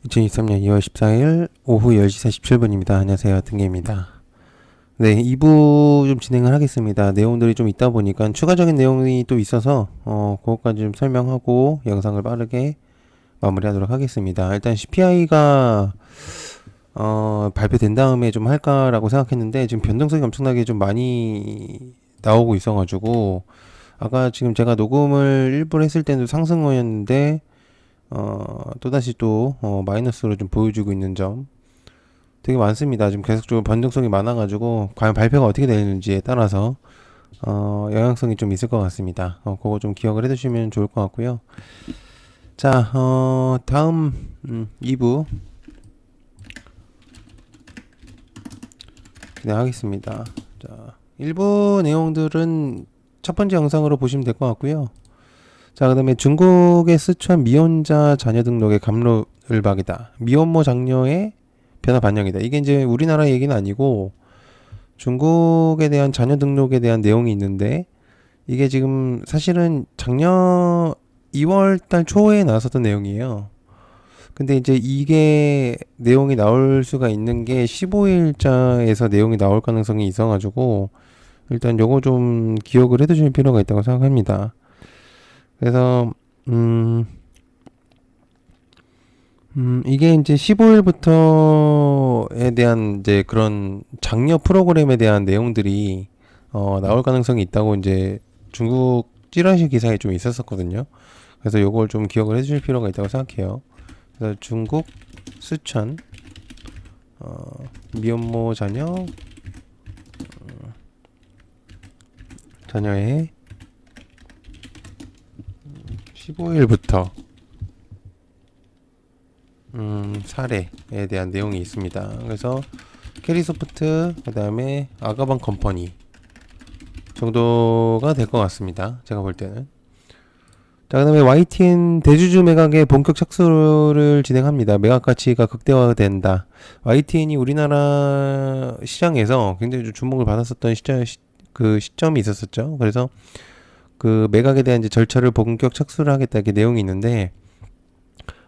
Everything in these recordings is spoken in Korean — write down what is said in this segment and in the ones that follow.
2023년 2월 14일 오후 10시 47분입니다. 안녕하세요. 등계입니다. 네, 2부 좀 진행을 하겠습니다. 내용들이 좀 있다 보니까 추가적인 내용이 또 있어서 그것까지 좀 설명하고 영상을 빠르게 마무리하도록 하겠습니다. 일단 CPI가 발표된 다음에 좀 할까라고 생각했는데 지금 변동성이 엄청나게 좀 많이 나오고 있어가지고 아까 지금 제가 녹음을 일부러 했을 때도 상승호였는데 또다시 또 마이너스로 좀 보여주고 있는 점 되게 많습니다. 지금 계속적으로 변동성이 많아가지고 과연 발표가 어떻게 되는지에 따라서 영향성이 좀 있을 것 같습니다. 그거 좀 기억을 해두시면 좋을 것 같고요. 자, 다음 2부 진행하겠습니다. 자, 1부 내용들은 첫 번째 영상으로 보시면 될 것 같고요. 자, 그 다음에 중국의 스촨 미혼자 자녀 등록의 감로을박이다. 미혼모 장녀의 변화 반영이다. 이게 이제 우리나라 얘기는 아니고 중국에 대한 자녀 등록에 대한 내용이 있는데 이게 지금 사실은 작년 2월 달 초에 나왔었던 내용이에요. 근데 이제 이게 내용이 나올 수가 있는 게 15일자에서 내용이 나올 가능성이 있어가지고 일단 요거 좀 기억을 해두실 필요가 있다고 생각합니다. 그래서 이게 이제 15일부터에 대한 이제 그런 장려 프로그램에 대한 내용들이 나올 가능성이 있다고 이제 중국 찌라시 기사에 좀 있었었거든요. 그래서 요걸 좀 기억을 해주실 필요가 있다고 생각해요. 그래서 중국 스촨 미혼모 자녀의 15일부터 사례에 대한 내용이 있습니다. 그래서 캐리소프트 그 다음에 아가방 컴퍼니 정도가 될 것 같습니다. 제가 볼 때는. 자, 그 다음에 YTN 대주주 매각에 본격 착수를 진행합니다. 매각 가치가 극대화된다. YTN이 우리나라 시장에서 굉장히 좀 주목을 받았었던 그 시점이 있었었죠. 그래서 그 매각에 대한 이제 절차를 본격 착수를 하겠다 이렇게 내용이 있는데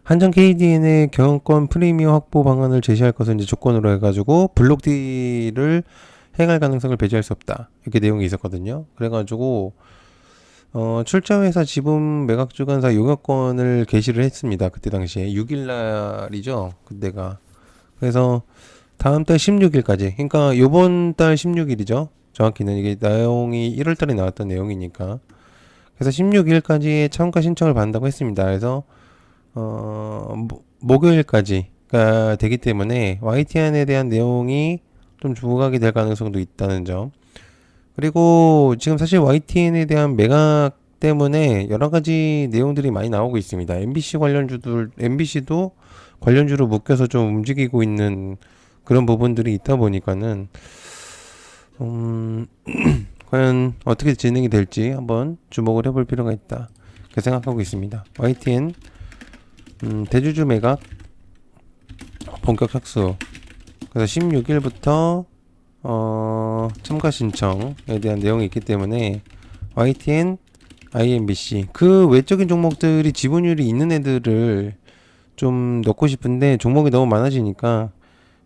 한정 KDN의 경영권 프리미엄 확보 방안을 제시할 것을 이제 조건으로 해가지고 블록 딜을 행할 가능성을 배제할 수 없다 이렇게 내용이 있었거든요. 그래가지고 출자회사 지분 매각 주관사 용역권을 게시를 했습니다. 그때 당시에 6일날이죠. 그때가 그래서 다음 달 16일까지 그러니까 요번 달 16일이죠. 정확히는 이게 내용이 1월달에 나왔던 내용이니까 그래서 16일까지 참가 신청을 받는다고 했습니다. 그래서 목요일까지가 되기 때문에 YTN에 대한 내용이 좀 주목하게 될 가능성도 있다는 점. 그리고 지금 사실 YTN에 대한 매각 때문에 여러 가지 내용들이 많이 나오고 있습니다. MBC 관련주들, MBC도 관련주로 묶여서 좀 움직이고 있는 그런 부분들이 있다 보니까는, 과연 어떻게 진행이 될지 한번 주목을 해볼 필요가 있다. 그렇게 생각하고 있습니다. YTN, 대주주 매각 본격 착수. 그래서 16일부터 참가 신청에 대한 내용이 있기 때문에 YTN, IMBC 그 외적인 종목들이 지분율이 있는 애들을 좀 넣고 싶은데 종목이 너무 많아지니까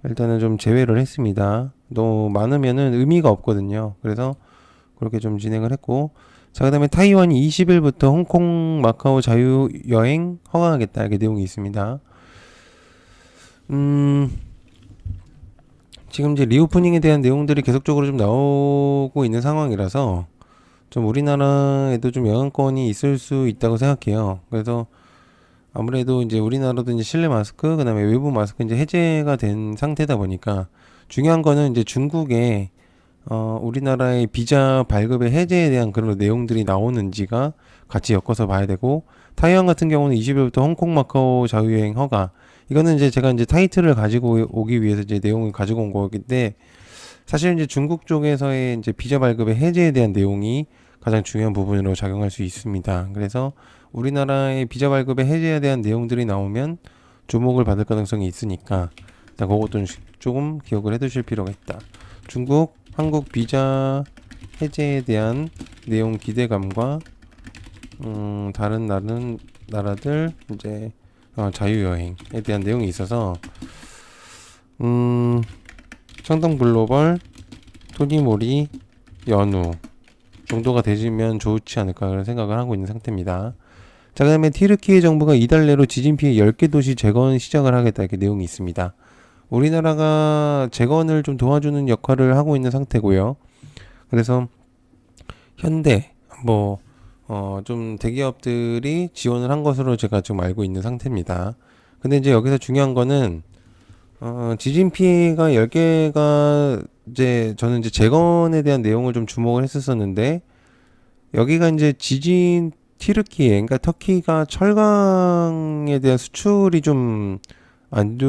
일단은 좀 제외를 했습니다. 너무 많으면은 의미가 없거든요. 그래서 그렇게 좀 진행을 했고 자 그다음에 타이완이 20일부터 홍콩 마카오 자유여행 허가하겠다 이렇게 내용이 있습니다. 지금 이제 리오프닝에 대한 내용들이 계속적으로 좀 나오고 있는 상황이라서 좀 우리나라에도 좀 영향권이 있을 수 있다고 생각해요. 그래서 아무래도 이제 우리나라도 이제 실내 마스크, 그다음에 외부 마스크 이제 해제가 된 상태다 보니까 중요한 거는 이제 중국의 우리나라의 비자 발급의 해제에 대한 그런 내용들이 나오는지가 같이 엮어서 봐야 되고 타이완 같은 경우는 20일부터 홍콩 마카오 자유여행 허가 이거는 이제 제가 이제 타이틀을 가지고 오기 위해서 이제 내용을 가지고 온 거긴데 사실 이제 중국 쪽에서의 이제 비자 발급의 해제에 대한 내용이 가장 중요한 부분으로 작용할 수 있습니다. 그래서 우리나라의 비자 발급의 해제에 대한 내용들이 나오면 주목을 받을 가능성이 있으니까 일단 그것도 조금 기억을 해두실 필요가 있다. 중국, 한국 비자 해제에 대한 내용 기대감과 다른 나라들 이제 자유여행에 대한 내용이 있어서 청담 글로벌, 토니모리, 연우 정도가 되시면 좋지 않을까 그런 생각을 하고 있는 상태입니다. 자, 그 다음에 튀르키예 정부가 이달 내로 지진 피해 10개 도시 재건 시작을 하겠다 이렇게 내용이 있습니다. 우리나라가 재건을 좀 도와주는 역할을 하고 있는 상태고요. 그래서 현대 좀 대기업들이 지원을 한 것으로 제가 지금 알고 있는 상태입니다. 근데 이제 여기서 중요한 거는 지진 피해가 10개가 이제 저는 이제 재건에 대한 내용을 좀 주목을 했었었는데 여기가 이제 지진 튀르키예 그러니까 터키가 철강에 대한 수출이 좀 안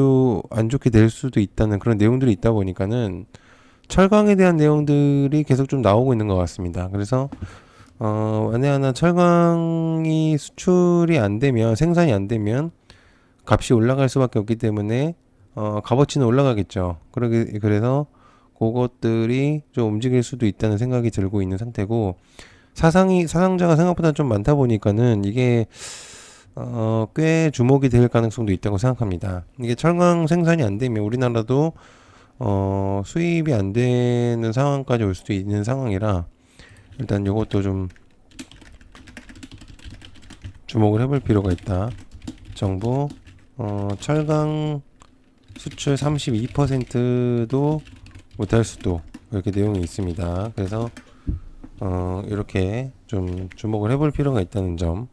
좋게 될 수도 있다는 그런 내용들이 있다 보니까는 철강에 대한 내용들이 계속 좀 나오고 있는 것 같습니다. 그래서 만에 하나 철강이 수출이 안 되면 생산이 안 되면 값이 올라갈 수밖에 없기 때문에 값어치는 올라가겠죠. 그래서 그것들이 좀 움직일 수도 있다는 생각이 들고 있는 상태고 사상자가 생각보다 좀 많다 보니까는 이게 꽤 주목이 될 가능성도 있다고 생각합니다. 이게 철강 생산이 안 되면 우리나라도 수입이 안 되는 상황까지 올 수도 있는 상황이라 일단 이것도 좀 주목을 해볼 필요가 있다. 정부 철강 수출 32%도 못할 수도 이렇게 내용이 있습니다. 그래서 이렇게 좀 주목을 해볼 필요가 있다는 점.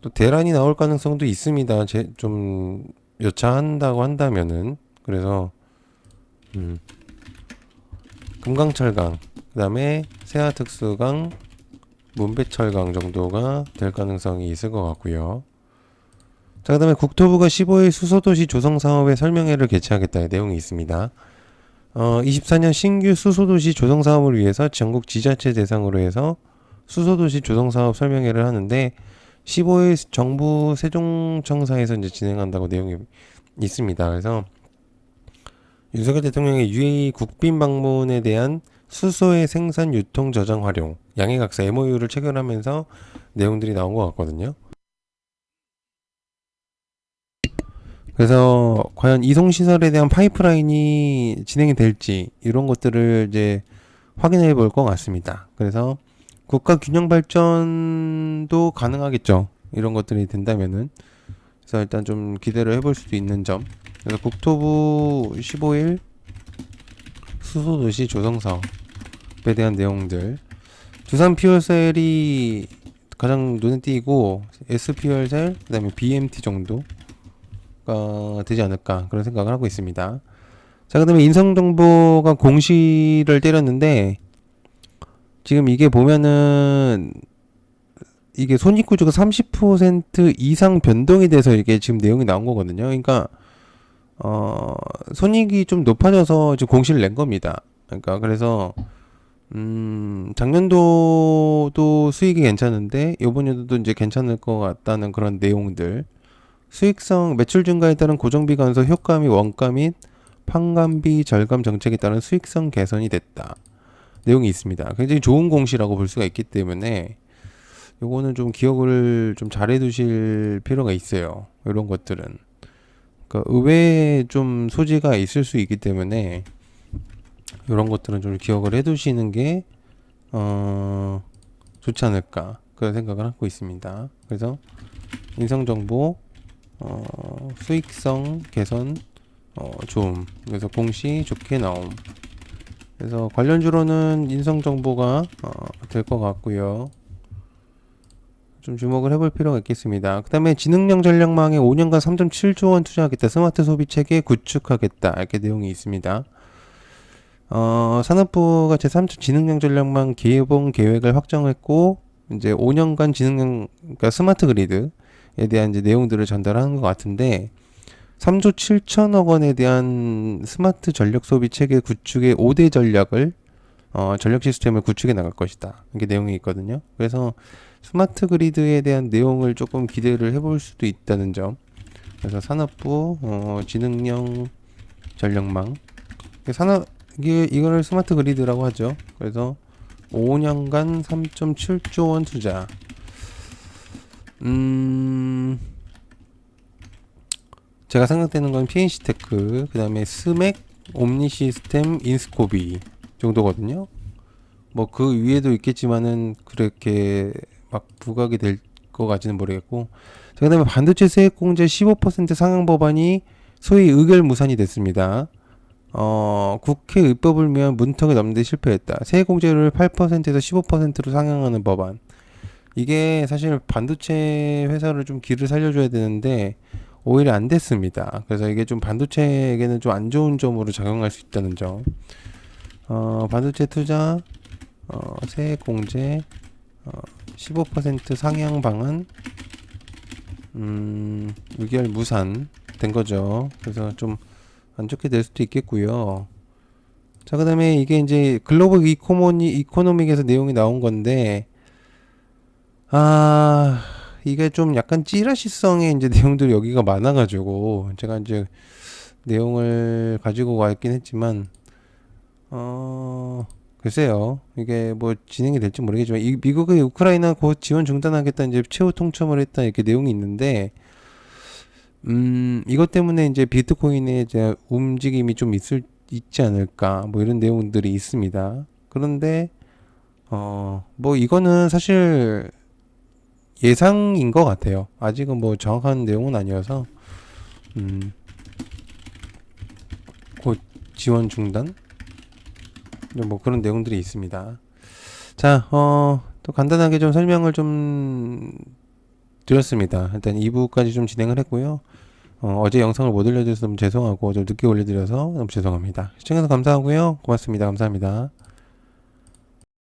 또 대란이 나올 가능성도 있습니다. 좀 여차한다고 한다면은 그래서 금강철강 그 다음에 세아특수강 문배철강 정도가 될 가능성이 있을 것 같고요. 자, 그 다음에 국토부가 15일 수소도시 조성사업의 설명회를 개최하겠다는 내용이 있습니다. 24년 신규 수소도시 조성사업을 위해서 전국 지자체 대상으로 해서 수소도시 조성사업 설명회를 하는데 15일 정부 세종청사에서 이제 진행한다고 내용이 있습니다. 그래서 윤석열 대통령의 UAE 국빈 방문에 대한 수소의 생산, 유통, 저장, 활용, 양해각서 MOU를 체결하면서 내용들이 나온 것 같거든요. 그래서 과연 이송시설에 대한 파이프라인이 진행이 될지 이런 것들을 이제 확인해 볼 것 같습니다. 그래서 국가 균형 발전도 가능하겠죠. 이런 것들이 된다면은. 그래서 일단 좀 기대를 해볼 수도 있는 점. 그래서 국토부 15일 수소도시 조성사업에 대한 내용들. 두산 퓨얼셀이 가장 눈에 띄고 SPuel셀, 그 다음에 BMT 정도가 되지 않을까 그런 생각을 하고 있습니다. 자, 그 다음에 인성정보가 공시를 때렸는데 지금 이게 보면은 이게 손익구조가 30% 이상 변동이 돼서 이게 지금 내용이 나온 거거든요. 그러니까 손익이 좀 높아져서 지금 공시를 낸 겁니다. 그러니까 그래서 작년도도 수익이 괜찮은데 이번 연도도 이제 괜찮을 것 같다는 그런 내용들. 수익성 매출 증가에 따른 고정비 감소 효과 및 원가 및 판관비 절감 정책에 따른 수익성 개선이 됐다. 내용이 있습니다. 굉장히 좋은 공시라고 볼 수가 있기 때문에 요거는 좀 기억을 좀 잘해 두실 필요가 있어요. 이런 것들은. 그러니까 의외에 좀 소지가 있을 수 있기 때문에 이런 것들은 좀 기억을 해 두시는 게 좋지 않을까 그런 생각을 하고 있습니다. 그래서 인성정보 수익성 개선 좋음. 그래서 공시 좋게 나옴. 그래서 관련주로는 인성정보가 될 것 같고요. 좀 주목을 해볼 필요가 있겠습니다. 그 다음에 지능형 전략망에 5년간 3.7조 원 투자하겠다. 스마트 소비 체계 구축하겠다. 이렇게 내용이 있습니다. 산업부가 제3차 지능형 전략망 개봉 계획을 확정했고 이제 5년간 그러니까 스마트 그리드에 대한 이제 내용들을 전달하는 것 같은데 3조 7천억 원에 대한 스마트 전력 소비 체계 구축의 5대 전략을 전력 시스템을 구축해 나갈 것이다. 이게 내용이 있거든요. 그래서 스마트 그리드에 대한 내용을 조금 기대를 해볼 수도 있다는 점. 그래서 산업부 지능형 전력망 이거를 스마트 그리드라고 하죠. 그래서 5년간 3.7조 원 투자. 제가 생각되는 건 PNC테크, 그 다음에 스맥, 옴니시스템, 인스코비 정도거든요. 뭐 그 위에도 있겠지만은 그렇게 막 부각이 될 것 같지는 모르겠고. 자, 그 다음에 반도체 세액 공제 15% 상향 법안이 소위 의결무산이 됐습니다. 국회 입법을 위한 문턱을 넘는 데 실패했다. 세액 공제를 8%에서 15%로 상향하는 법안. 이게 사실 반도체 회사를 좀 길을 살려줘야 되는데 오히려 안 됐습니다. 그래서 이게 좀 반도체에게는 좀 안 좋은 점으로 작용할 수 있다는 점. 반도체 투자, 세액 공제, 15% 상향 방안, 의결 무산 된 거죠. 그래서 좀 안 좋게 될 수도 있겠고요. 자, 그 다음에 이게 이제 글로벌 이코노믹에서 내용이 나온 건데, 아, 이게 좀 약간 찌라시성의 이제 내용들이 여기가 많아가지고, 제가 이제 내용을 가지고 왔긴 했지만, 글쎄요. 이게 뭐 진행이 될지 모르겠지만, 미국의 우크라이나 곧 지원 중단하겠다, 이제 최후 통첩을 했다, 이렇게 내용이 있는데, 이것 때문에 이제 비트코인의 이제 움직임이 좀 있지 않을까, 뭐 이런 내용들이 있습니다. 그런데, 뭐 이거는 사실 예상인 것 같아요. 아직은 뭐 정확한 내용은 아니어서, 곧 지원 중단? 뭐 그런 내용들이 있습니다. 자, 또 간단하게 좀 설명을 좀 드렸습니다. 일단 2부까지 좀 진행을 했고요. 어제 영상을 못 올려드려서 너무 죄송하고 좀 늦게 올려드려서 너무 죄송합니다. 시청해서 감사하고요. 고맙습니다. 감사합니다.